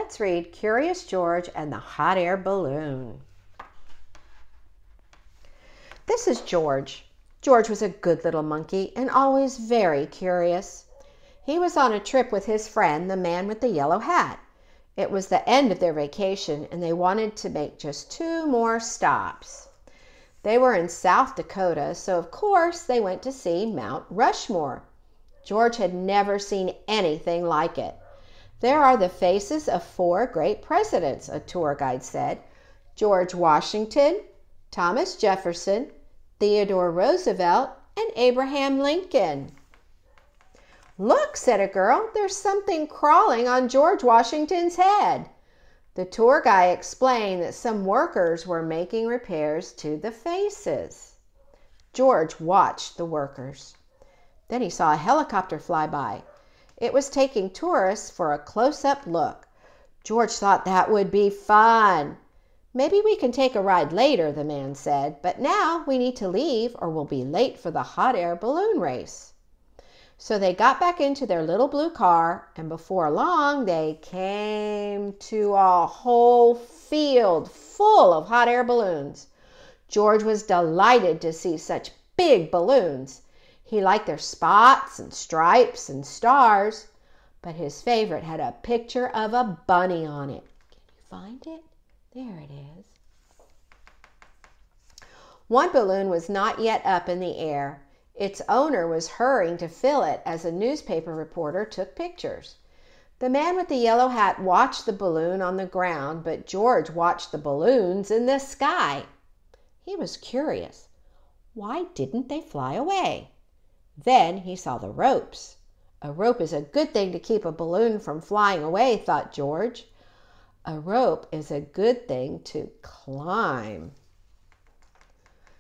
let's read Curious George and the Hot Air Balloon. This is George. George was a good little monkey and always very curious. He was on a trip with his friend, the man with the yellow hat. It was the end of their vacation, and they wanted to make just 2 more stops. They were in South Dakota, so of course they went to see Mount Rushmore. George had never seen anything like it. There are the faces of 4 great presidents, a tour guide said. George Washington, Thomas Jefferson, Theodore Roosevelt, and Abraham Lincoln. Look, said a girl, there's something crawling on George Washington's head. The tour guide explained that some workers were making repairs to the faces. George watched the workers. Then he saw a helicopter fly by. It was taking tourists for a close-up look. George thought that would be fun. Maybe we can take a ride later, the man said, but now we need to leave or we'll be late for the hot air balloon race. So they got back into their little blue car, and before long they came to a whole field full of hot air balloons. George was delighted to see such big balloons. He liked their spots and stripes and stars, but his favorite had a picture of a bunny on it. Can you find it? There it is. One balloon was not yet up in the air. Its owner was hurrying to fill it as a newspaper reporter took pictures. The man with the yellow hat watched the balloon on the ground, but George watched the balloons in the sky. He was curious. Why didn't they fly away? Then he saw the ropes. A rope is a good thing to keep a balloon from flying away, thought George. A rope is a good thing to climb.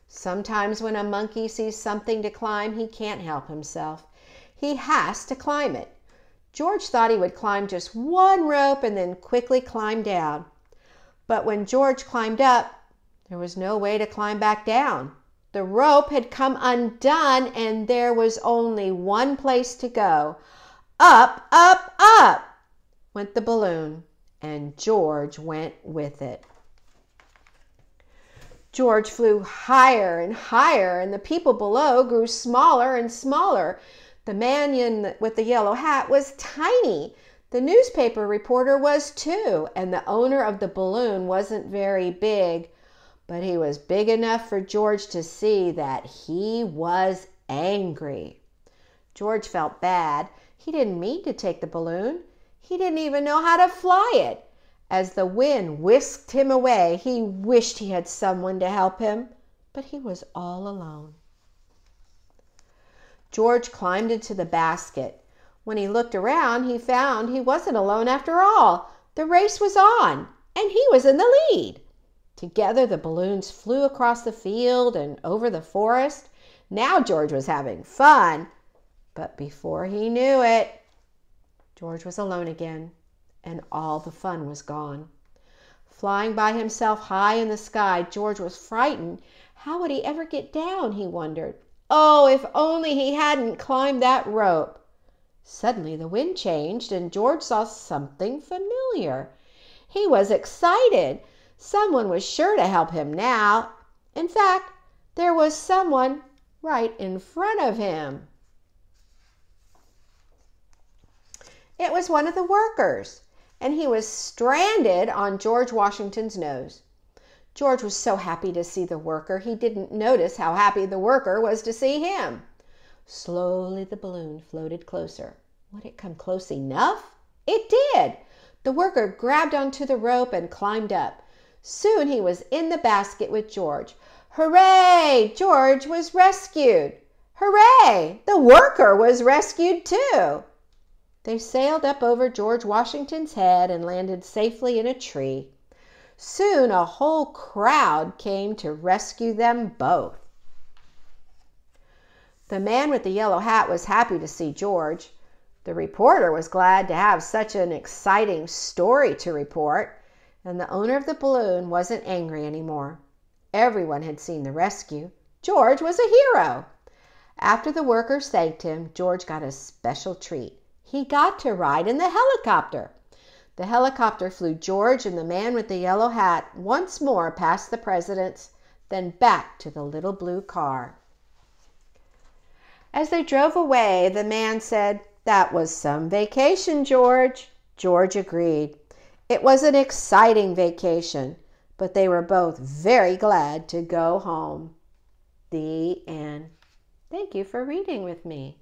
Sometimes when a monkey sees something to climb, he can't help himself. He has to climb it. George thought he would climb just 1 rope and then quickly climb down. But when George climbed up, there was no way to climb back down. The rope had come undone and there was only one place to go. Up, up, up went the balloon, and George went with it. George flew higher and higher, and the people below grew smaller and smaller. The man with the yellow hat was tiny. The newspaper reporter was too, and the owner of the balloon wasn't very big, but he was big enough for George to see that he was angry. George felt bad. He didn't mean to take the balloon. He didn't even know how to fly it. As the wind whisked him away, he wished he had someone to help him, but he was all alone. George climbed into the basket. When he looked around, he found he wasn't alone after all. The race was on, and he was in the lead. Together, the balloons flew across the field and over the forest. Now George was having fun, but before he knew it, George was alone again. And all the fun was gone. Flying by himself high in the sky, George was frightened. How would he ever get down, he wondered. Oh, if only he hadn't climbed that rope. Suddenly the wind changed and George saw something familiar. He was excited. Someone was sure to help him now. In fact, there was someone right in front of him. It was one of the workers, and he was stranded on George Washington's nose. George was so happy to see the worker, he didn't notice how happy the worker was to see him. Slowly the balloon floated closer. Would it come close enough? It did. The worker grabbed onto the rope and climbed up. Soon he was in the basket with George. Hooray! George was rescued. Hooray! The worker was rescued too. They sailed up over George Washington's head and landed safely in a tree. Soon a whole crowd came to rescue them both. The man with the yellow hat was happy to see George. The reporter was glad to have such an exciting story to report, and the owner of the balloon wasn't angry anymore. Everyone had seen the rescue. George was a hero. After the workers thanked him, George got a special treat. He got to ride in the helicopter. The helicopter flew George and the man with the yellow hat once more past the presidents, then back to the little blue car. As they drove away, the man said, "That was some vacation, George." George agreed. It was an exciting vacation, but they were both very glad to go home. The end. Thank you for reading with me.